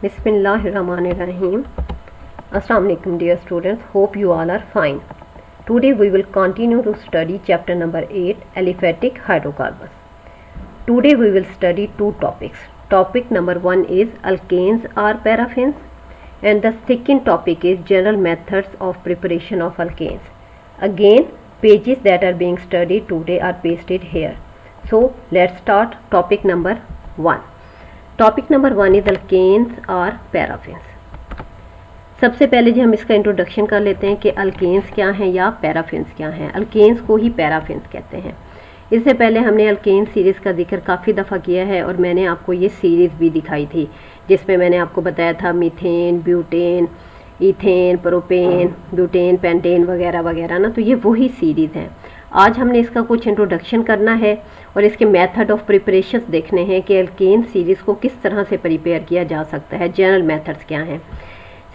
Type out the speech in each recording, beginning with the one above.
Bismillahirrahmanirrahim. Assalamu alaikum dear students. Hope you all are fine. Today we will continue to study chapter number 8, aliphatic hydrocarbons. Today we will study two topics. Topic number 1 is alkanes or paraffins, and the second topic is general methods of preparation of alkanes. Again, pages that are being studied today are pasted here. So let's start topic number 1. Topic number 1 is alkanes और paraffins. सबसे पहले जी हम इसका introduction कर लेते हैं कि alkanes क्या हैं या पैराफिन्स क्या हैं। अल्केन्स को ही पैराफिन्स कहते हैं। इससे पहले हमने अल्केन सीरीज़ का जिक्र काफ़ी दफ़ा किया है और मैंने आपको ये सीरीज़ भी दिखाई थी जिसमें मैंने आपको बताया था methane, butane, ethane, propane, butane, pentane वगैरह वगैरह ना, तो ये वही सीरीज़ हैं। आज हमने इसका कुछ इंट्रोडक्शन करना है और इसके मेथड ऑफ प्रिपरेशन देखने हैं कि अल्केन सीरीज़ को किस तरह से प्रिपेयर किया जा सकता है, जनरल मेथड्स क्या हैं।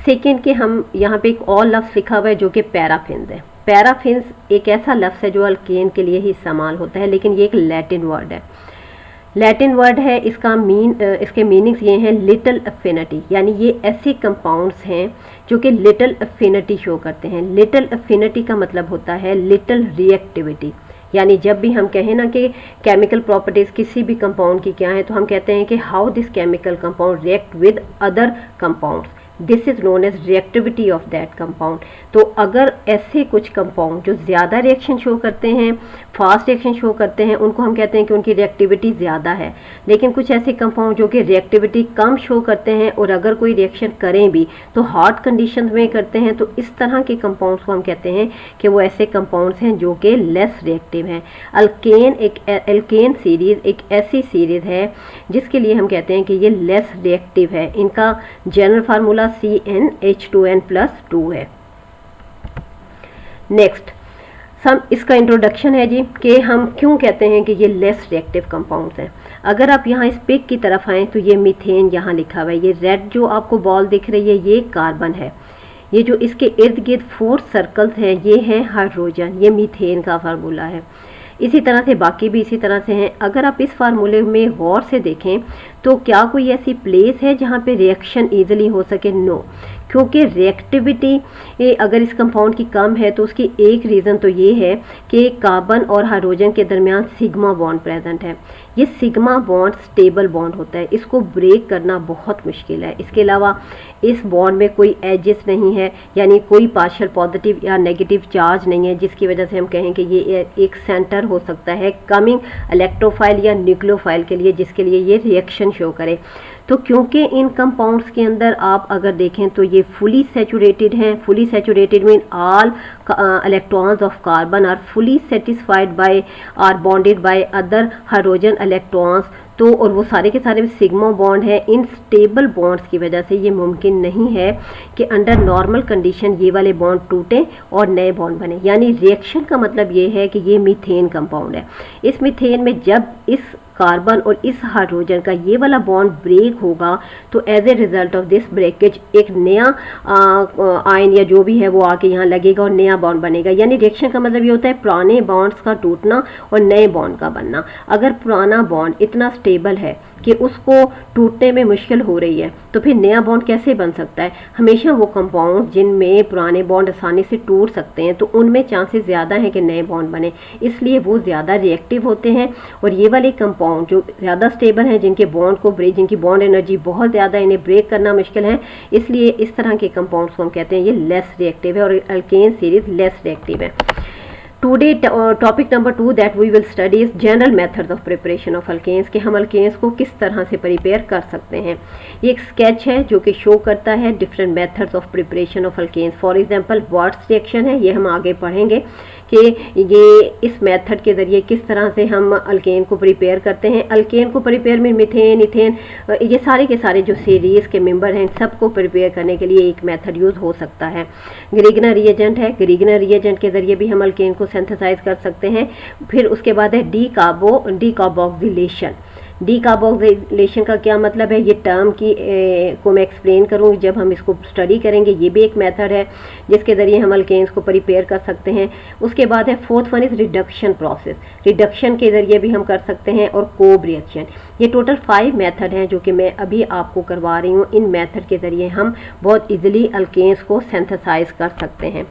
सेकेंड के हम यहाँ पे एक और लफ्ज़ लिखा हुआ है जो कि पैराफिन्स है। पैराफिन्स एक ऐसा लफ्ज़ है जो अल्केन के लिए ही इस्तेमाल होता है, लेकिन ये एक लैटिन वर्ड है। लैटिन वर्ड है, इसके मीनिंग्स ये हैं लिटिल अफिनिटी, यानी ये ऐसे कंपाउंड्स हैं जो कि लिटिल अफिनिटी शो करते हैं। लिटिल अफिनिटी का मतलब होता है लिटिल रिएक्टिविटी, यानी जब भी हम कहें ना कि केमिकल प्रॉपर्टीज़ किसी भी कंपाउंड की क्या है, तो हम कहते हैं कि how this chemical compound react with other compounds, this is known as reactivity of that compound. तो अगर ऐसे कुछ कंपाउंड जो ज़्यादा रिएक्शन शो करते हैं, फास्ट रिएक्शन शो करते हैं, उनको हम कहते हैं कि उनकी रिएक्टिविटी ज़्यादा है। लेकिन कुछ ऐसे कंपाउंड जो कि रिएक्टिविटी कम शो करते हैं और अगर कोई रिएक्शन करें भी तो हॉट कंडीशन में करते हैं, तो इस तरह के कंपाउंड्स को हम कहते हैं कि वो ऐसे कंपाउंड्स हैं जो कि लेस रिएक्टिव हैं। अल्केन सीरीज़ एक ऐसी सीरीज़ है जिसके लिए हम कहते हैं कि ये लेस रिएक्टिव है। इनका जनरल फार्मूला CnH2n+2 है। नेक्स्ट इसका इंट्रोडक्शन है जी कि हम क्यों कहते हैं कि ये लेस रिएक्टिव कंपाउंड्स हैं। अगर आप यहाँ इस पिक की तरफ आएँ तो ये मीथेन यहाँ लिखा हुआ है, ये रेड जो आपको बॉल दिख रही है ये कार्बन है, ये जो इसके इर्द गिर्द 4 सर्कल्स हैं ये हैं हाइड्रोजन, ये मीथेन का फार्मूला है। इसी तरह से बाकी भी इसी तरह से हैं। अगर आप इस फार्मूले में गौर से देखें तो क्या कोई ऐसी प्लेस है जहाँ पे रिएक्शन ईजिली हो सके? नो, क्योंकि रिएक्टिविटी अगर इस कंपाउंड की कम है तो उसकी एक रीज़न तो ये है कि कार्बन और हाइड्रोजन के दरमियान सिग्मा बॉन्ड प्रेजेंट है। ये सिग्मा बॉन्ड स्टेबल बॉन्ड होता है, इसको ब्रेक करना बहुत मुश्किल है। इसके अलावा इस बॉन्ड में कोई एजेस नहीं है, यानी कोई पार्शियल पॉजिटिव या नेगेटिव चार्ज नहीं है, जिसकी वजह से हम कहें कि ये एक सेंटर हो सकता है कमिंग इलेक्ट्रोफाइल या न्यूक्लियोफाइल के लिए, जिसके लिए ये रिएक्शन शो करे। तो क्योंकि इन कंपाउंड्स के अंदर आप अगर देखें तो ये फुली सैचुरेटेड हैं, fully saturated mean all electrons of carbon are fully satisfied by are bonded by other hydrogen electrons, तो और वो सारे के सारे सिग्मा बॉन्ड है। इन स्टेबल बॉन्ड्स की वजह से ये मुमकिन नहीं है कि अंडर नॉर्मल कंडीशन ये वाले बॉन्ड टूटें और नए बॉन्ड बने। यानी रिएक्शन का मतलब ये है कि ये मीथेन कंपाउंड है। इस मीथेन में जब इस कार्बन और इस हाइड्रोजन का ये वाला बॉन्ड ब्रेक होगा तो as a result of this breakage एक नया आयन या जो भी है वो आके यहाँ लगेगा और नया बॉन्ड बनेगा। यानी रिएक्शन का मतलब ये होता है पुराने बॉन्ड्स का टूटना और नए बॉन्ड का बनना। अगर पुराना बॉन्ड इतना स्टेबल है कि उसको टूटने में मुश्किल हो रही है तो फिर नया बॉन्ड कैसे बन सकता है? हमेशा वो कंपाउंड जिनमें पुराने बॉन्ड आसानी से टूट सकते हैं तो उनमें चांसेस ज़्यादा हैं कि नए बॉन्ड बने, इसलिए वो ज़्यादा रिएक्टिव होते हैं। और ये वाले कंपाउंड जो ज़्यादा स्टेबल हैं, जिनके बॉन्ड को ब्रेक, जिनकी बॉन्ड एनर्जी बहुत ज़्यादा, इन्हें ब्रेक करना मुश्किल है, इसलिए इस तरह के कंपाउंड्स को हम कहते हैं ये लेस रिएक्टिव है और अल्केन सीरीज लेस रिएक्टिव है। Today topic number 2 that we will study is general methods of preparation of alkanes, कि हम अल्केन्स को किस तरह से प्रिपेयर कर सकते हैं। ये एक स्केच है जो कि शो करता है different methods of preparation of alkanes. For example Wurtz reaction है, ये हम आगे पढ़ेंगे कि ये इस मेथड के ज़रिए किस तरह से हम अल्केन को प्रिपेयर करते हैं। अल्केन को प्रिपेयर में मीथेन, इथेन, ये सारे के सारे जो सीरीज़ के मेंबर हैं सबको प्रिपेयर करने के लिए एक मेथड यूज़ हो सकता है। ग्रीगनर रिएजेंट है, ग्रीगनर रिएजेंट के ज़रिए भी हम अल्केन को सिंथेसाइज कर सकते हैं। फिर उसके बाद है डीकार्बोक्सिलेशन। डीकार्बोक्सिलेशन का क्या मतलब है, ये टर्म की को मैं एक्सप्लेन करूँ जब हम इसको स्टडी करेंगे। ये भी एक मेथड है जिसके ज़रिए हम अल्केन्स को प्रिपेयर कर सकते हैं। उसके बाद है fourth one is reduction process, reduction के ज़रिए भी हम कर सकते हैं, और कोब रिएक्शन। ये टोटल 5 मेथड हैं जो कि मैं अभी आपको करवा रही हूँ। इन मेथड के ज़रिए हम बहुत ईजिली अल्केन्स को सिंथेसाइज कर सकते हैं।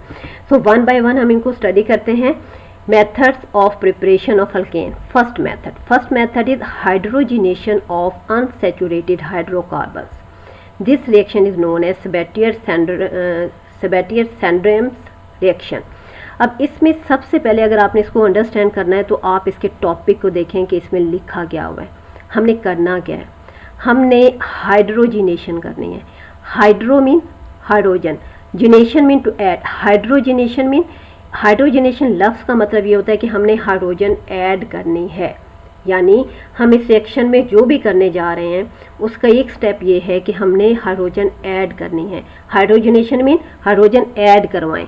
सो वन बाय वन हम इनको स्टडी करते हैं। Methods of preparation of alkane. First method is hydrogenation of unsaturated hydrocarbons. This reaction is known as Sabatier-Sandrem's reaction. अब इसमें सबसे पहले अगर आपने इसको अंडरस्टैंड करना है तो आप इसके टॉपिक को देखें कि इसमें लिखा क्या हुआ है। हमने करना क्या है, हमने हाइड्रोजिनेशन करनी है। Hydro mean hydrogen, genation mean to add, hydrogenation mean, hydrogenation लफ्ज़ का मतलब ये होता है कि हमने हाइड्रोजन ऐड करनी है, यानी हम इस रिएक्शन में जो भी करने जा रहे हैं उसका एक स्टेप ये है कि हमने हाइड्रोजन ऐड करनी है। हाइड्रोजनेशन मीन हाइड्रोजन ऐड करवाएं।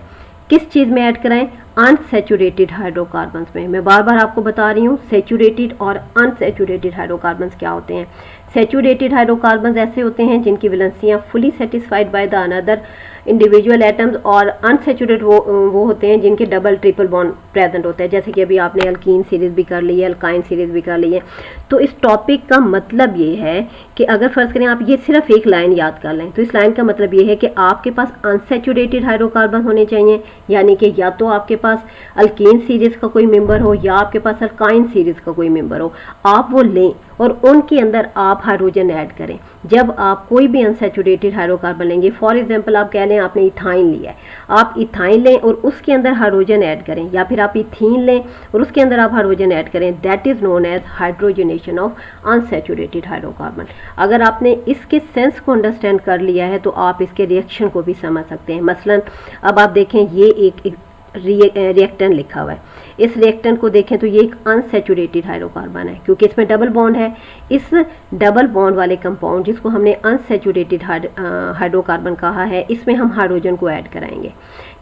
किस चीज़ में ऐड कराएं? अनसैचुरेटेड हाइड्रोकार्बन्स में। मैं बार बार आपको बता रही हूँ सैचुरेटेड और अनसैचुरेटेड हाइड्रोकार्बन्स क्या होते हैं। सैचुरेटेड हाइड्रोकार्बन्स ऐसे होते हैं जिनकी वैलेंसियाँ fully satisfied by the another individual atoms, और अनसैचुरेटेड वो होते हैं जिनके डबल ट्रिपल बॉन्ड प्रेजेंट होते हैं। जैसे कि अभी आपने अल्कीन सीरीज भी कर ली है, अल्काइन सीरीज भी कर ली है। तो इस टॉपिक का मतलब ये है कि अगर फर्ज करें आप ये सिर्फ एक लाइन याद कर लें तो इस लाइन का मतलब ये है कि आपके पास अनसैचुरेटेड हाइड्रोकार्बन होने चाहिए, यानी कि या तो आपके पास अल्कीन सीरीज का कोई मेंबर हो या आपके पास अल्काइन सीरीज का कोई मेंबर हो, आप वो लें और उनके अंदर आप हाइड्रोजन ऐड करें। जब आप कोई भी अनसैचुरेटेड हाइड्रोकार्बन लेंगे, फॉर एग्जांपल आप कह लें आपने इथाइन लिया है, आप इथाइन लें और उसके अंदर हाइड्रोजन ऐड करें, या फिर आप इथीन लें और उसके अंदर आप हाइड्रोजन ऐड करें, that is known as hydrogenation of unsaturated hydrocarbon. अगर आपने इसके सेंस को अंडरस्टैंड कर लिया है तो आप इसके रिएक्शन को भी समझ सकते हैं। मसलन अब आप देखें ये एक रिएक्टेंट लिखा हुआ है, इस रिएक्टेंट को देखें तो ये एक अनसैचुरेटेड हाइड्रोकार्बन है क्योंकि इसमें डबल बॉन्ड है। इस डबल बॉन्ड वाले कंपाउंड जिसको हमने अनसैचुरेटेड हाइड्रोकार्बन कहा है, इसमें हम हाइड्रोजन को ऐड कराएंगे।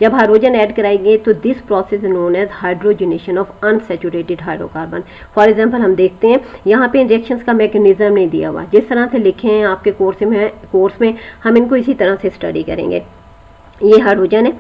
जब हाइड्रोजन ऐड कराएंगे तो this process is known as hydrogenation of unsaturated hydrocarbon. For example हम देखते हैं यहाँ पे रिएक्शंस का मैकेनिज्म नहीं दिया हुआ, जिस तरह से लिखे हैं आपके कोर्स में हम इनको इसी तरह से स्टडी करेंगे। ये हाइड्रोजन है,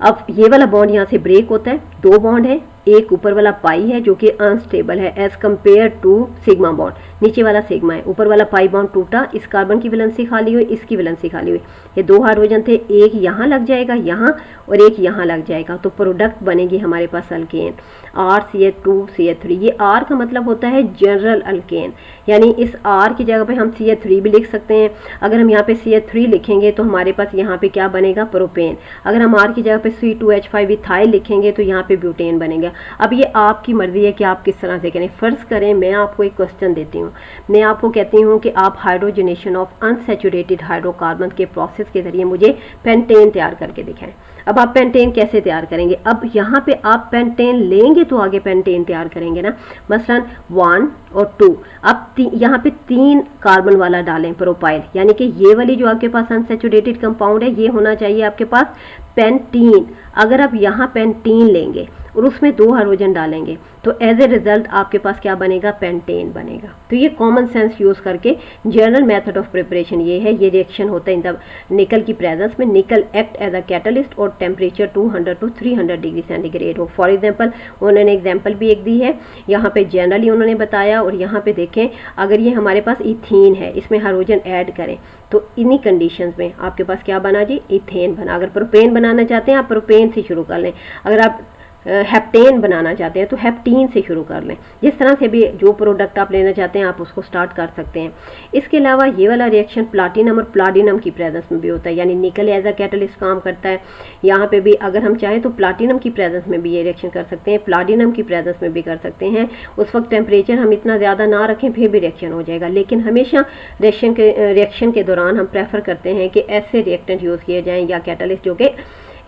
अब ये वाला बॉन्ड यहाँ से ब्रेक होता है, 2 बॉन्ड है, एक ऊपर वाला पाई है जो कि अनस्टेबल है as compare to sigma bond, नीचे वाला सिग्मा है, ऊपर वाला पाई बॉन्ड टूटा, इस कार्बन की वैलेंसी खाली हुई, इसकी वैलेंसी खाली हुई। ये 2 हाइड्रोजन थे, एक यहाँ लग जाएगा यहाँ और एक यहाँ लग जाएगा, तो प्रोडक्ट बनेगी हमारे पास अल्केन RCH2CH3। ये R का मतलब होता है जनरल अल्केन, यानी इस R की जगह पे हम CH3 भी लिख सकते हैं। अगर हम यहाँ पे CH3 लिखेंगे तो हमारे पास यहाँ पे क्या बनेगा? प्रोपेन। अगर हम R की जगह पे C2H5 इथाइल लिखेंगे तो यहाँ पे ब्यूटेन बनेगा। अब ये आपकी मर्जी है कि आप किस तरह से करें। फर्ज करें मैं आपको एक क्वेश्चन देती हूँ, मैं आपको कहती हूँ कि आप हाइड्रोजनेशन ऑफ अनसैचुरेटेड हाइड्रोकार्बन के प्रोसेस के जरिए मुझे पेंटेन तैयार करके दिखाएं। अब आप पेंटेन कैसे तैयार करेंगे? अब यहाँ पे आप पेंटेन लेंगे तो आगे पेंटेन तैयार करेंगे ना। मसलन 1 और 2, अब यहाँ पे 3 कार्बन वाला डालें प्रोपाइल, यानी कि ये वाली जो आपके पास अनसैचुरेटेड कंपाउंड है ये होना चाहिए आपके पास पेंटीन। अगर आप यहाँ पेंटीन लेंगे और उसमें 2 हाइड्रोजन डालेंगे तो एज ए रिजल्ट आपके पास क्या बनेगा? पेंटेन बनेगा। तो ये कॉमन सेंस यूज़ करके जनरल मेथड ऑफ प्रिपरेशन ये है। ये रिएक्शन होता है इन द निकल की प्रेजेंस में, निकल एक्ट एज अ कैटलिस्ट और टेम्परेचर 200 to 300 डिग्री सेंटीग्रेड हो। फॉर एग्जांपल उन्होंने एग्जांपल भी एक दी है, यहाँ पे जनरली उन्होंने बताया, और यहाँ पे देखें अगर ये हमारे पास इथीन है, इसमें हाइड्रोजन ऐड करें तो इन्हीं कंडीशंस में आपके पास क्या बना जी? इथेन बना। अगर प्रोपेन बनाना चाहते हैं आप प्रोपेन से शुरू कर लें, अगर आप हेप्टेन बनाना चाहते हैं तो हेप्टीन से शुरू कर लें। जिस तरह से भी जो प्रोडक्ट आप लेना चाहते हैं आप उसको स्टार्ट कर सकते हैं। इसके अलावा ये वाला रिएक्शन प्लाटिनम और प्लाटिनम की प्रेजेंस में भी होता है, यानी निकल एज अ कैटलिस्ट काम करता है। यहाँ पे भी अगर हम चाहें तो प्लाटिनम की प्रेजेंस में भी ये रिएक्शन कर सकते हैं, प्लाटिनम की प्रेजेंस में भी कर सकते हैं। उस वक्त टेम्परेचर हम इतना ज़्यादा ना रखें फिर भी रिएक्शन हो जाएगा, लेकिन हमेशा रिएक्शन के दौरान हम प्रेफर करते हैं कि ऐसे रिएक्टेंट यूज़ किए जाएँ या कैटलिस्ट जो कि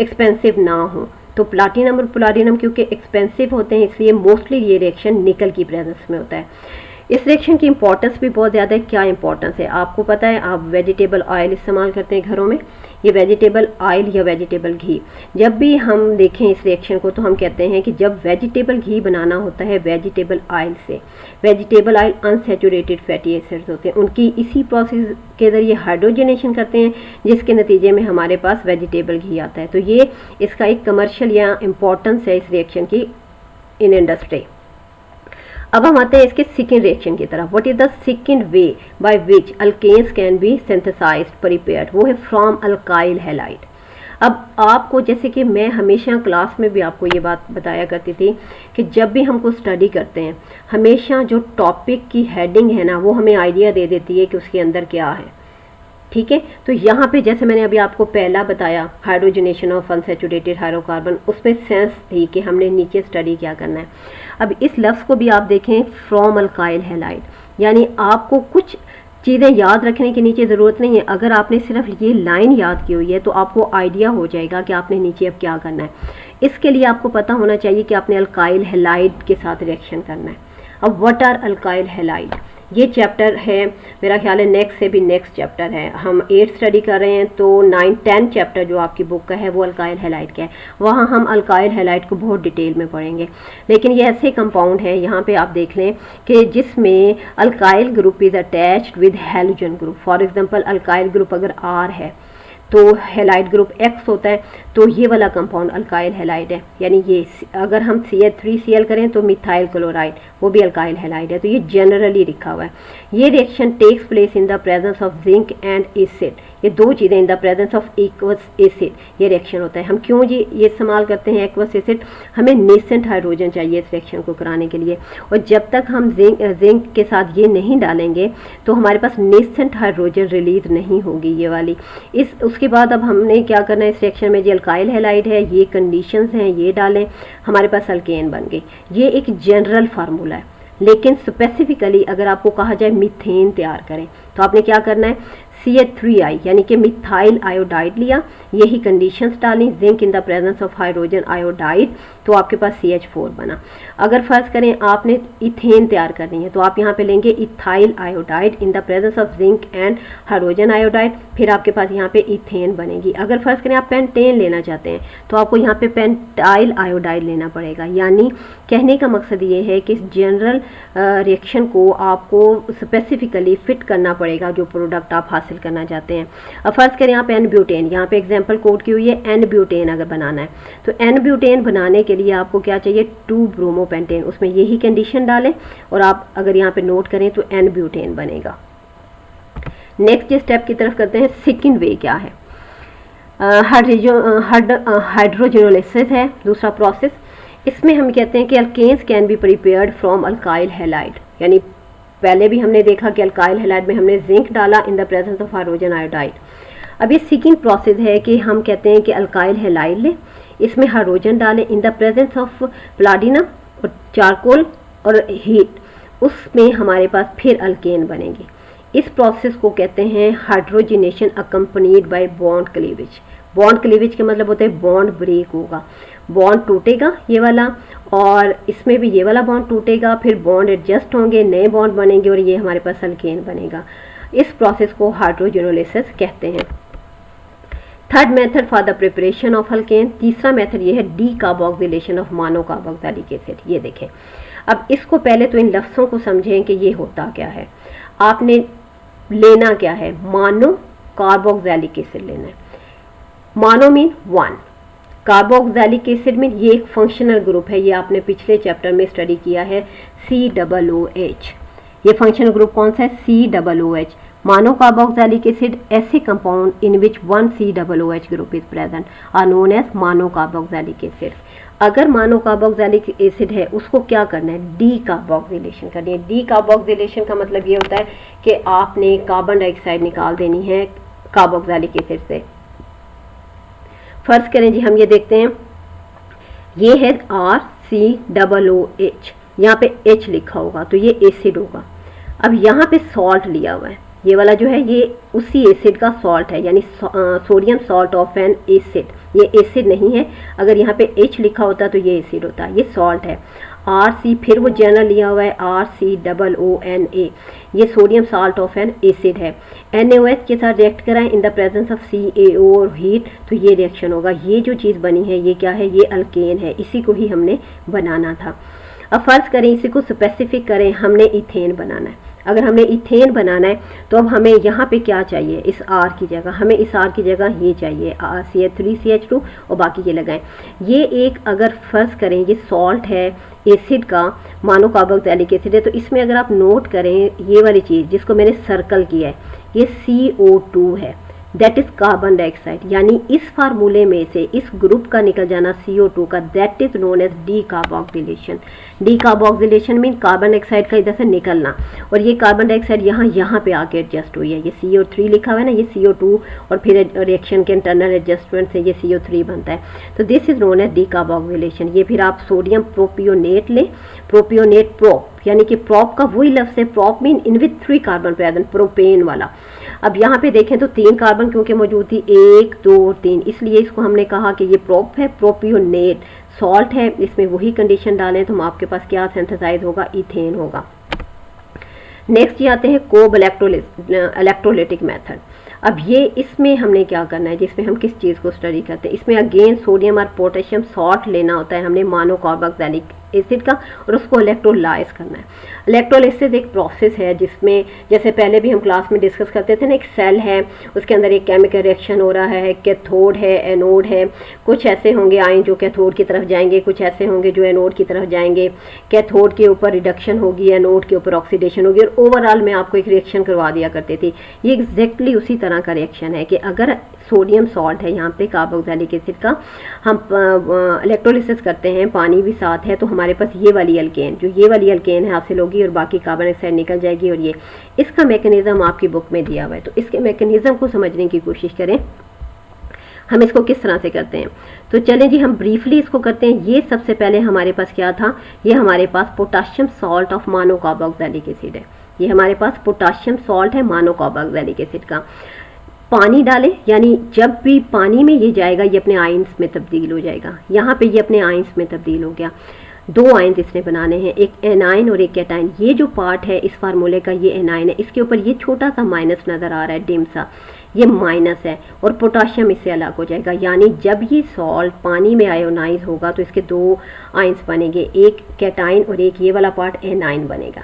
एक्सपेंसिव ना हो। तो प्लाटिनम और प्लाटिनम क्योंकि एक्सपेंसिव होते हैं इसलिए मोस्टली ये रिएक्शन निकल की प्रेजेंस में होता है। इस रिएक्शन की इंपॉर्टेंस भी बहुत ज़्यादा है। क्या इंपॉर्टेंस है आपको पता है, आप वेजिटेबल ऑयल इस्तेमाल करते हैं घरों में, ये वेजिटेबल ऑयल या वेजिटेबल घी, जब भी हम देखें इस रिएक्शन को तो हम कहते हैं कि जब वेजिटेबल घी बनाना होता है वेजिटेबल ऑयल से, vegetable oil unsaturated fatty acids होते हैं, उनकी इसी प्रोसेस के ज़रिए हाइड्रोजनेशन करते हैं, जिसके नतीजे में हमारे पास वेजिटेबल घी आता है। तो ये इसका एक कमर्शियल या इम्पोर्टेंस है इस रिएक्शन की इन इंडस्ट्री। अब हम आते हैं इसके सेकेंड रिएक्शन की तरफ। What is the second way by which alkanes can be synthesized prepared, वो है फ्रॉम अल्काइल हैलाइड। अब आपको, जैसे कि मैं हमेशा क्लास में भी आपको ये बात बताया करती थी कि जब भी हमको स्टडी करते हैं हमेशा जो टॉपिक की हेडिंग है ना वो हमें आइडिया दे देती है कि उसके अंदर क्या है, ठीक है। तो यहाँ पे जैसे मैंने अभी आपको पहला बताया हाइड्रोजनेशन ऑफ अनसैचुरेटेड हाइड्रोकार्बन, उसमें सेंस थी कि हमने नीचे स्टडी क्या करना है। अब इस लफ्ज़ को भी आप देखें फ्रॉम अल्काइल हैलाइड, यानी आपको कुछ चीज़ें याद रखने की नीचे ज़रूरत नहीं है। अगर आपने सिर्फ ये लाइन याद की हुई है तो आपको आइडिया हो जाएगा कि आपने नीचे अब क्या करना है। इसके लिए आपको पता होना चाहिए कि आपने अल्काइल हैलाइड के साथ रिएक्शन करना है। अब व्हाट आर अल्काइल हैलाइड, ये चैप्टर है मेरा ख्याल है नेक्स्ट से भी नेक्स्ट चैप्टर है। हम 8 स्टडी कर रहे हैं तो 9, 10 चैप्टर जो आपकी बुक का है वो अल्काइल हैलाइड का है, वहाँ हम अल्काइल हैलाइड को बहुत डिटेल में पढ़ेंगे। लेकिन ये ऐसे कंपाउंड है, यहाँ पे आप देख लें कि जिसमें alkyl group is attached with halogen group. For example alkyl group अगर R है तो हैलाइड ग्रुप X होता है, तो ये वाला कंपाउंड अल्काइल हैलाइड है। यानी ये अगर हम CH3Cl करें तो मिथाइल क्लोराइड, वो भी अल्काइल हैलाइड है। तो ये जनरली लिखा हुआ है। ये reaction takes place in the presence of zinc and acid, ये दो चीज़ें in the presence of aqueous acid ये रिएक्शन होता है। हम क्यों जी ये इस्तेमाल करते हैं एक्वस एसिड, हमें नेसेंट हाइड्रोजन चाहिए इस रिएक्शन को कराने के लिए, और जब तक हम जिंक के साथ ये नहीं डालेंगे तो हमारे पास नेसेंट हाइड्रोजन रिलीज नहीं होगी ये वाली। उसके बाद अब हमने क्या करना है इस रिएक्शन में, जी अल्काइल हैलाइड है, ये कंडीशंस हैं, ये डालें, हमारे पास अल्केन बन गई। ये एक जनरल फार्मूला है, लेकिन स्पेसिफिकली अगर आपको कहा जाए मीथेन तैयार करें तो आपने क्या करना है, CH3I यानी कि मिथाइल आयोडाइड लिया, यही कंडीशंस डाली, zinc in the presence of hydrogen iodide, तो आपके पास CH4 बना। अगर फर्ज करें आपने इथेन तैयार करनी है तो आप यहाँ पे लेंगे ethyl iodide in the presence of zinc and hydrogen iodide, फिर आपके पास यहाँ पे इथेन बनेगी। अगर फर्ज करें आप पेंटेन लेना चाहते हैं तो आपको यहाँ पे पेंटाइल आयोडाइड लेना पड़ेगा। यानी कहने का मकसद ये है कि इस जनरल रिएक्शन को आपको स्पेसिफिकली फिट करना पड़ेगा जो प्रोडक्ट आप हासिल करना चाहते हैं। अब फर्ज करें आप एन ब्यूटेन, यहाँ पे एग्जांपल कोड की हुई है एन ब्यूटेन अगर बनाना है तो एन ब्यूटेन बनाने के लिए आपको क्या चाहिए, 2 ब्रोमोपेंटेन, उसमें यही कंडीशन डालें और आप अगर यहाँ पे नोट करें तो एन ब्यूटेन बनेगा। नेक्स्ट स्टेप की तरफ करते हैं, सेकंड वे क्या है, हाइड्रोजनोलिसिस है दूसरा प्रोसेस। इसमें हम कहते हैं कि alkanes can be prepared from alkyl halide, यानी पहले भी हमने देखा कि अल्काइल हैलाइड में हमने जिंक डाला इन the presence of hydrogen iodide. अब ये सेकंड प्रोसेस है कि हम कहते हैं कि अल्काइल हैलाइड लें, इसमें हाइड्रोजन डालें इन द प्रेजेंस ऑफ प्लाटिनम और चारकोल और हीट, उसमें हमारे पास फिर अल्केन बनेगी। इस प्रोसेस को कहते हैं hydrogenation accompanied by bond cleavage. Bond cleavage का मतलब होता है बॉन्ड ब्रेक होगा, बॉन्ड टूटेगा ये वाला और इसमें भी ये वाला बॉन्ड टूटेगा, फिर बॉन्ड एडजस्ट होंगे, नए बॉन्ड बनेंगे और ये हमारे पास अल्केन बनेगा। इस प्रोसेस को हाइड्रोजनोलिसिस कहते हैं। Third method for the preparation of alkane, तीसरा मेथड ये है डीकार्बोक्सिलेशन ऑफ मोनोकार्बोक्सिलिक एसिड। ये देखें, अब इसको पहले तो इन लफ्ज़ों को समझें कि ये होता क्या है। आपने लेना क्या है, मोनो कार्बोक्सिलिक एसिड लेना है। मोनो मीन 1, कार्बोक्सिलिक एसिड में ये एक फंक्शनल ग्रुप है, ये आपने पिछले चैप्टर में स्टडी किया है, COOH। ये फंक्शनल ग्रुप कौन सा है, COOH। मोनो कार्बोक्सिलिक एसिड ऐसे compound in which 1 COOH group is present are known as mono carboxylic acid. अगर मोनो कार्बोक्सिलिक एसिड है उसको क्या करना है, डीकार्बोक्सिलेशन करनी है। डीकार्बोक्सिलेशन का मतलब ये होता है कि आपने कार्बन डाइऑक्साइड निकाल देनी है कार्बोक्सिलिक एसिड से। फर्ज करें जी हम ये देखते हैं, ये है RCOOH, यहाँ पे H लिखा होगा तो ये एसिड होगा। अब यहाँ पे सॉल्ट लिया हुआ है, ये वाला जो है ये उसी एसिड का सॉल्ट है, यानी sodium salt of N acid. ये एसिड नहीं है, अगर यहाँ पे H लिखा होता तो ये एसिड होता, ये सॉल्ट है। RC, फिर वो जनरल लिया हुआ है RCOONA, ये sodium salt of N acid है। NaOH के साथ रिएक्ट कराएं इन द प्रेजेंस ऑफ CaO और हीट, तो ये रिएक्शन होगा। ये जो चीज़ बनी है ये क्या है, ये अल्केन है, इसी को ही हमने बनाना था। अब फर्ज करें इसी को स्पेसिफिक करें, हमने इथेन बनाना है। अगर हमने इथेन बनाना है तो अब हमें यहाँ पे क्या चाहिए, इस R की जगह हमें इस R की जगह ये चाहिए CH3CH2 और बाकी ये लगाएं। ये एक अगर फर्ज करें ये सॉल्ट है एसिड का, मानो कार्बोक्सिलिक एसिड है, तो इसमें अगर आप नोट करें ये वाली चीज़ जिसको मैंने सर्कल किया है, ये CO2 है, दैट इज कार्बन डाइऑक्साइड। यानी इस फार्मूले में से इस ग्रुप का निकल जाना CO2 का, that is known as decarboxylation. Decarboxylation mean carbon dioxide का इधर से निकलना, और ये कार्बन डाइऑक्साइड यहाँ पे आके एडजस्ट हुई है। ये CO3 लिखा हुआ है ना, ये CO2 और फिर रिएक्शन के इंटरनल एडजस्टमेंट से ये CO3 बनता है, तो this is known as decarboxylation. ये फिर आप सोडियम प्रोपियोनेट लें, प्रोपियोनेट प्रोप, यानी कि प्रोप का वही लफ्ज़ है, prop mean in with 3 carbon present, propane वाला। अब यहाँ पे देखें तो 3 कार्बन क्योंकि मौजूद थी, 1 2 और 3, इसलिए इसको हमने कहा कि ये प्रोप है, प्रोपियोनेट सॉल्ट है, इसमें वही कंडीशन डालें तो आपके पास क्या सिंथेसाइज होगा, इथेन होगा। नेक्स्ट ये आते हैं कोब इलेक्ट्रोलिटिक मेथड। अब ये इसमें हमने क्या करना है, जिसमें हम किस चीज़ को स्टडी करते हैं, इसमें अगेन सोडियम और पोटेशियम सॉल्ट लेना होता है हमने मोनो कार्बोक्सिलिक एसिड का, और उसको इलेक्ट्रोलाइज करना है। इलेक्ट्रोलिसिस एक प्रोसेस है जिसमें जैसे पहले भी हम क्लास में डिस्कस करते थे ना, एक सेल है उसके अंदर एक केमिकल रिएक्शन हो रहा है, कैथोड है, एनोड है, कुछ ऐसे होंगे आयन जो कैथोड की तरफ जाएंगे, कुछ ऐसे होंगे जो एनोड की तरफ जाएंगे। कैथोड के ऊपर रिडक्शन होगी, एनोड के ऊपर ऑक्सीडेशन होगी, और ओवरऑल मैं आपको एक रिएक्शन करवा दिया करती थी। ये एग्जैक्टली उसी तरह का रिएक्शन है कि अगर सोडियम सॉल्ट है यहाँ पे कार्बोक्सिलिक एसिड का, हम इलेक्ट्रोलिसिस करते हैं, पानी भी साथ है, तो हमारे पास ये वाली अल्केन, जो ये वाली अल्केन है हासिल होगी और बाकी कार्बन डाइऑक्साइड निकल जाएगी। और ये इसका मैकेनिज्म आपकी बुक में दिया हुआ है, तो इसके मैकेनिज्म को समझने की कोशिश करें हम इसको किस तरह से करते हैं। तो चलें जी हम ब्रीफली इसको करते हैं। ये सबसे पहले हमारे पास क्या था, ये हमारे पास potassium salt of mono carboxylic acid है। ये हमारे पास पोटाशियम सॉल्ट है मोनो कार्बोक्सिलिक एसिड का। पानी डालें, यानी जब भी पानी में ये जाएगा ये अपने आयंस में तब्दील हो जाएगा। यहाँ पे ये अपने आयंस में तब्दील हो गया। 2 आयंस इसने बनाने हैं, एक एनाइन और एक कैटाइन। ये जो पार्ट है इस फार्मूले का ये एनाइन है, इसके ऊपर ये छोटा सा माइनस नज़र आ रहा है, डिम सा, ये माइनस है, और पोटाशियम इससे अलग हो जाएगा। यानी जब ये सॉल्ट पानी में आयोनाइज होगा तो इसके 2 आयंस बनेंगे, एक कैटाइन और एक ये वाला पार्ट एनाइन बनेगा।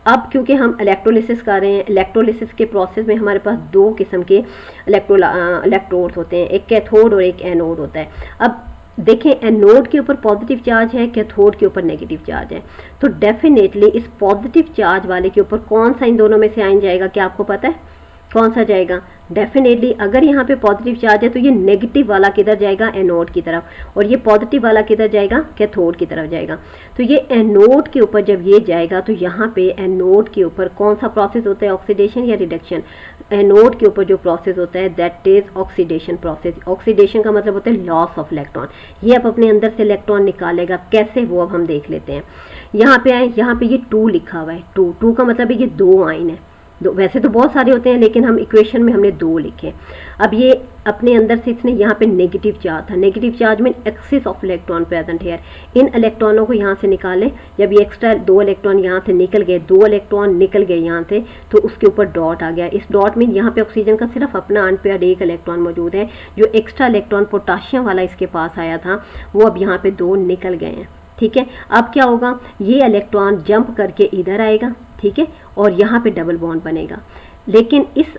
अब क्योंकि हम इलेक्ट्रोलिसिस कर रहे हैं, इलेक्ट्रोलिसिस के प्रोसेस में हमारे पास 2 किस्म के इलेक्ट्रोड्स होते हैं, एक कैथोड और एक एनोड होता है। अब देखें एनोड के ऊपर पॉजिटिव चार्ज है, कैथोड के ऊपर नेगेटिव चार्ज है, तो डेफिनेटली इस पॉजिटिव चार्ज वाले के ऊपर कौन सा इन दोनों में से आयन जाएगा, क्या आपको पता है कौन सा जाएगा? डेफिनेटली अगर यहाँ पे पॉजिटिव चार्ज है तो ये नेगेटिव वाला किधर जाएगा, एनोड की तरफ, और ये पॉजिटिव वाला किधर जाएगा, कैथोड की तरफ जाएगा। तो ये एनोड के ऊपर जब ये जाएगा तो यहाँ पे एनोड के ऊपर कौन सा प्रोसेस होता है, ऑक्सीडेशन या रिडक्शन? एनोड के ऊपर जो प्रोसेस होता है that is oxidation process. Oxidation का मतलब होता है लॉस ऑफ इलेक्ट्रॉन। ये अब अपने अंदर से इलेक्ट्रॉन निकालेगा, कैसे वो अब हम देख लेते हैं। यहाँ पे आए, यहाँ पे ये 2 लिखा हुआ है, 2 का मतलब है ये 2 आयन है। वैसे तो बहुत सारे होते हैं लेकिन हम इक्वेशन में हमने 2 लिखे। अब ये अपने अंदर से इसने यहाँ पे नेगेटिव चार्ज था, नेगेटिव चार्ज में एक्सिस ऑफ इलेक्ट्रॉन प्रेजेंट है। इन इलेक्ट्रॉनों को यहाँ से निकालें, जब ये एक्स्ट्रा 2 इलेक्ट्रॉन यहाँ से निकल गए, 2 इलेक्ट्रॉन निकल गए यहाँ से, तो उसके ऊपर डॉट आ गया। इस डॉट में यहाँ पे ऑक्सीजन का सिर्फ अपना अनपेयर्ड 1 इलेक्ट्रॉन मौजूद है, जो एक्स्ट्रा इलेक्ट्रॉन पोटाशियम वाला इसके पास आया था वो अब यहाँ पे 2 निकल गए हैं। ठीक है, अब क्या होगा, ये इलेक्ट्रॉन जंप करके इधर आएगा, ठीक है, और यहाँ पे डबल बॉन्ड बनेगा। लेकिन इस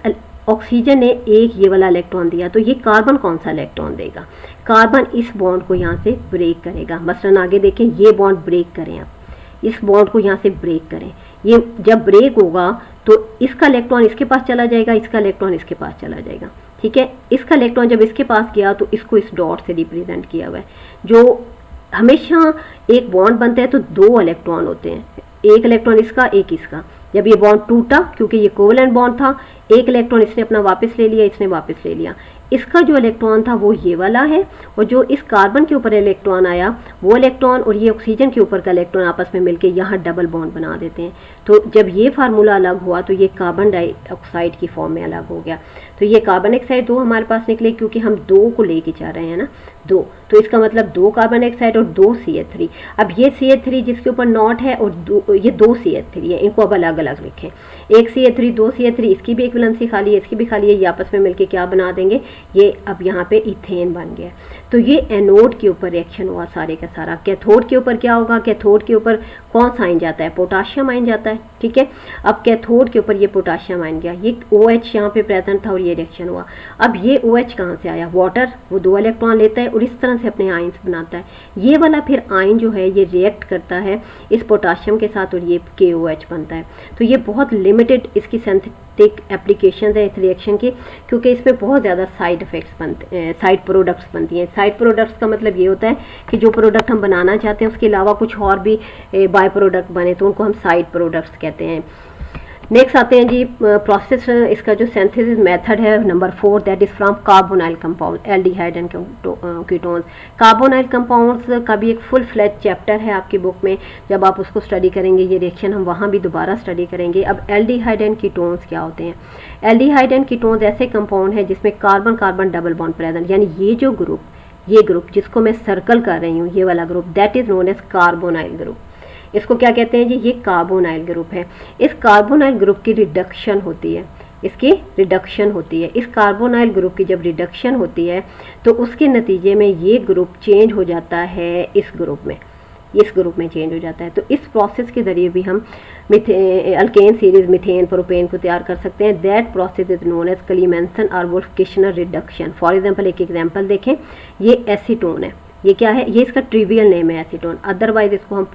ऑक्सीजन ने एक ये वाला इलेक्ट्रॉन दिया, तो ये कार्बन कौन सा इलेक्ट्रॉन देगा? कार्बन इस बॉन्ड को यहाँ से ब्रेक करेगा। मसलन आगे देखें, ये बॉन्ड ब्रेक करें, आप इस बॉन्ड को यहाँ से ब्रेक करें। ये जब ब्रेक होगा तो इसका इलेक्ट्रॉन इसके पास चला जाएगा, इसका इलेक्ट्रॉन इसके पास चला जाएगा। ठीक है, इसका इलेक्ट्रॉन जब इसके पास गया तो इसको इस डॉट से रिप्रेजेंट किया हुआ है। जो हमेशा एक बॉन्ड बनता है तो 2 इलेक्ट्रॉन होते हैं, एक इलेक्ट्रॉन इसका, एक इसका। जब ये बॉन्ड टूटा, क्योंकि ये कोवेलेंट बॉन्ड था, एक इलेक्ट्रॉन इसने अपना वापस ले लिया, इसने वापस ले लिया। इसका जो इलेक्ट्रॉन था वो ये वाला है, और जो इस कार्बन के ऊपर इलेक्ट्रॉन आया वो इलेक्ट्रॉन और ये ऑक्सीजन के ऊपर का इलेक्ट्रॉन आपस में मिलके यहाँ डबल बॉन्ड बना देते हैं। तो जब ये फार्मूला अलग हुआ तो ये कार्बन डाइऑक्साइड की फॉर्म में अलग हो गया। तो ये कार्बन डाइऑक्साइड 2 हमारे पास निकले, क्योंकि हम 2 को लेके जा रहे हैं ना, 2, तो इसका मतलब 2 कार्बन डाइऑक्साइड और 2 CH3। अब ये CH3 जिसके ऊपर नॉट है और ये 2 CH3 है, इनको अब अलग अलग लिखें। एक CH3 2 CH3, इसकी भी एक वैलेंसी खाली है, इसकी भी खाली है, ये आपस में मिलके क्या बना देंगे, ये अब यहाँ पे इथेन बन गया। तो ये एनोड के ऊपर रिएक्शन हुआ सारे का सारा। कैथोड के ऊपर क्या होगा, कैथोड के ऊपर कौन सा आयन जाता है, पोटाशियम आयन जाता है, ठीक है। अब कैथोड के ऊपर ये पोटाशियम आयन गया, ये OH यहाँ पे प्रेजेंट था और ये रिएक्शन हुआ। अब ये OH कहाँ से आया, वाटर, वो 2 इलेक्ट्रॉन लेता है और इस तरह से अपने आयन्स बनाता है। ये वाला फिर आयन जो है ये रिएक्ट करता है इस पोटाशियम के साथ और ये KOH बनता है। तो ये बहुत लिमिटेड इसकी सिंथेटिक एप्लीकेशन है इस रिएक्शन की, क्योंकि इसमें बहुत ज़्यादा साइड इफेक्ट्स बनते हैं, साइड प्रोडक्ट्स बनती हैं। साइड प्रोडक्ट्स का मतलब ये होता है कि जो प्रोडक्ट हम बनाना चाहते हैं उसके अलावा कुछ और भी बाय प्रोडक्ट बने, तो उनको हम साइड प्रोडक्ट्स कहते हैं। नेक्स्ट आते हैं जी प्रोसेस, इसका जो सिंथेसिस मेथड है number 4, that is from carbonyl compound, aldehyde and ketones. Carbonyl compounds का भी एक फुल फ्लैज चैप्टर है आपकी बुक में, जब आप उसको स्टडी करेंगे ये रिएक्शन हम वहाँ भी दोबारा स्टडी करेंगे। अब एल्डिहाइड एंड कीटोन्स क्या होते हैं। एल्डिहाइड एंड कीटोन्स ऐसे कंपाउंड है जिसमें carbon carbon double bond present, यानी ये ग्रुप जिसको मैं सर्कल कर रही हूँ, ये वाला group, that is known as carbonyl group. इसको क्या कहते हैं जी, ये कार्बोनाइल ग्रुप है। इस कार्बोनाइल ग्रुप की रिडक्शन होती है, इसकी रिडक्शन होती है। इस कार्बोनाइल ग्रुप की जब रिडक्शन होती है तो उसके नतीजे में ये ग्रुप चेंज हो जाता है इस ग्रुप में चेंज हो जाता है। तो इस प्रोसेस के ज़रिए भी हम अल्केन सीरीज मीथेन प्रोपेन को तैयार कर सकते हैं। That process is known as Clemmensen और वोल्फ-किशनर रिडक्शन। फॉर एग्जांपल एक एग्जांपल देखें, ये एसीटोन है, ये क्या है, ये इसका ट्रिवियल नेम है एसीटोन, अदरवाइज इसको हम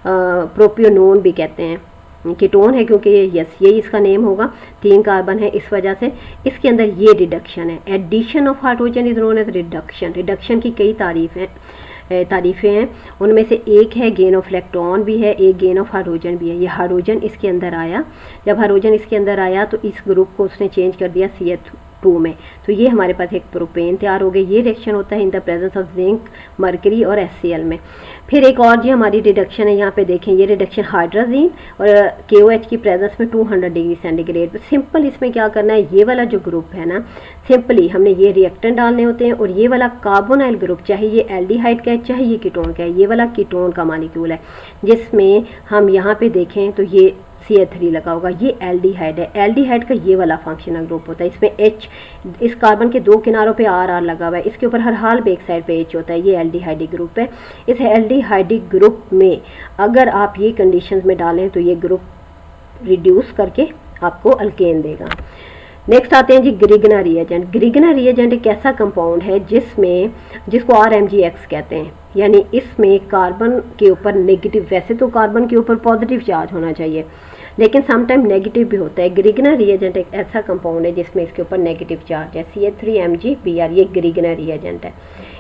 प्रोपियोनोन भी कहते हैं। कीटोन है क्योंकि यही इसका नेम होगा, 3 कार्बन है इस वजह से। इसके अंदर ये रिडक्शन है, addition of hydrogen is known as reduction. Reduction की कई तारीफ़ें हैं, उनमें से एक है गेन ऑफ इलेक्ट्रॉन भी है, एक गेन ऑफ हाइड्रोजन भी है। ये हाइड्रोजन इसके अंदर आया, जब हाइड्रोजन इसके अंदर आया तो इस ग्रुप को उसने चेंज कर दिया CH2 में, तो ये हमारे पास एक प्रोपेन तैयार हो गई। ये रिएक्शन होता है इन the presence of zinc, mercury और HCl में। फिर एक और जी हमारी रिडक्शन है, यहाँ पे देखें, ये रिडक्शन हाइड्रोजीन और KOH की प्रेजेंस में 200 डिग्री सेंटीग्रेड। सिंपल इसमें क्या करना है, ये वाला जो ग्रुप है ना, सिंपली हमने ये रिएक्टेंट डालने होते हैं, और ये वाला कार्बोनाइल ग्रुप चाहे ये एल्डिहाइड का है चाहे ये कीटोन का है, ये वाला कीटोन का मॉलिक्यूल है, जिसमें हम यहाँ पे देखें तो ये CH3 लगा होगा, ये एल्डिहाइड है। एल्डिहाइड का ये वाला फंक्शनल ग्रुप होता है, इसमें H, इस कार्बन के 2 किनारों पे R लगा हुआ है, इसके ऊपर हर हाल पे एक साइड पे H होता है, ये एल्डिहाइडिक ग्रुप है। इस एल्डिहाइडिक ग्रुप में अगर आप ये कंडीशंस में डालें तो ये ग्रुप रिड्यूस करके आपको अल्केन देगा। नेक्स्ट आते हैं जी ग्रिगना रिएजेंट। ग्रिगना रिएजेंट एक ऐसा कंपाउंड है जिसको RMgX कहते हैं, यानी इसमें कार्बन के ऊपर नेगेटिव, वैसे तो कार्बन के ऊपर पॉजिटिव चार्ज होना चाहिए लेकिन समटाइम नेगेटिव भी होता है। ग्रिगना रिएजेंट एक ऐसा कंपाउंड है जिसमें इसके ऊपर नेगेटिव चार्ज है, CH3MgBr, ये ग्रिगना रिएजेंट है।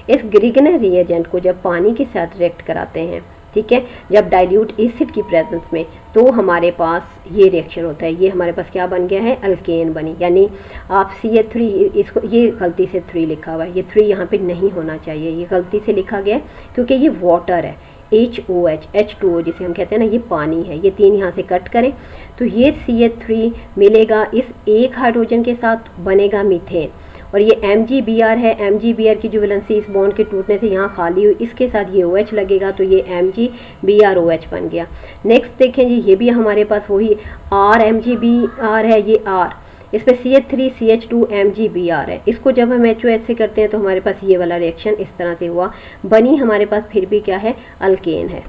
इस ग्रिगना रिएजेंट को जब पानी के साथ रिएक्ट कराते हैं, ठीक है, जब डाइल्यूट एसिड की प्रेजेंस में, तो हमारे पास ये रिएक्शन होता है। ये हमारे पास क्या बन गया है, अल्केन बनी। यानी आप CH3, इसको ये गलती से 3 लिखा हुआ है, ये 3 यहाँ पे नहीं होना चाहिए, ये गलती से लिखा गया है क्योंकि ये वाटर है, HOH, H2O जिसे हम कहते हैं ना, ये पानी है। ये 3 यहाँ से कट करें तो ये CH3 मिलेगा, इस एक हाइड्रोजन के साथ बनेगा मीथेन, और ये MgBr है। MgBr की जो वैलेंसी इस बॉन्ड के टूटने से यहाँ खाली हुई, इसके साथ ये OH लगेगा तो ये MgBrOH बन गया। नेक्स्ट देखें जी, ये भी हमारे पास वही RMgBr है, ये R, इसमें CH3 CH2 MgBr है। इसको जब हम HOH से करते हैं तो हमारे पास ये वाला रिएक्शन इस तरह से हुआ, बनी हमारे पास फिर भी क्या है, अल्केन है।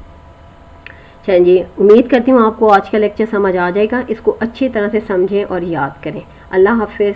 चलिए जी, उम्मीद करती हूँ आपको आज का लेक्चर समझ आ जाएगा। इसको अच्छी तरह से समझें और याद करें। अल्लाह हाफिज़।